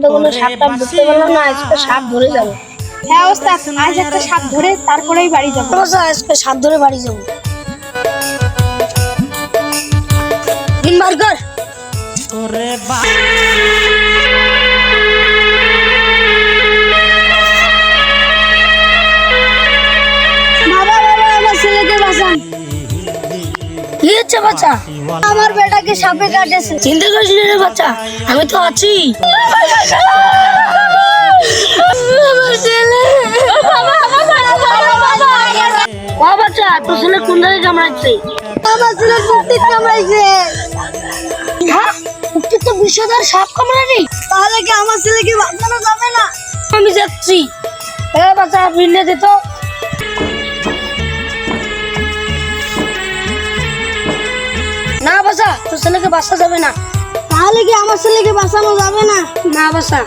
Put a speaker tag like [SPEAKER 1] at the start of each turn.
[SPEAKER 1] তো কোনো সাপটা ধরতে পারলাম না, আজকে সাপ ধরে যাবো।
[SPEAKER 2] হ্যাঁ ওস্তাদ, আজ একটা সাপ ধরে তারপরেই বাড়ি যাবো।
[SPEAKER 1] আজকে সাপ ধরে বাড়ি যাবো। দিন বার কর।
[SPEAKER 2] বাবা বাবা, আমার ছেলেকে বাঁচান।
[SPEAKER 1] কি হচ্ছে বাচ্চা?
[SPEAKER 2] আমার বেটাকে সাপে কাটেছে।
[SPEAKER 1] চিন্তা করিস না রে বাচ্চা, আমি তো আছি। ও বাচ্চা, তোর ছেলে কোন জায়গায় কামড়াচ্ছে?
[SPEAKER 2] আমার ছেলে কুকুর কামড়াইছে।
[SPEAKER 1] হ্যাঁ, কুকুর তো বিষধর সাপ কামড়ানি।
[SPEAKER 2] তাহলে কি আমার ছেলেকে বাঁচানো যাবে না?
[SPEAKER 1] আমি যাচ্ছি। বাচ্চা ভিড়ে দিত। না বাচ্চা, তোর ছেলেকে বাঁচা যাবে না।
[SPEAKER 2] তাহলে কি আমার ছেলেকে বাঁচানো যাবে না?
[SPEAKER 1] না বাচ্চা।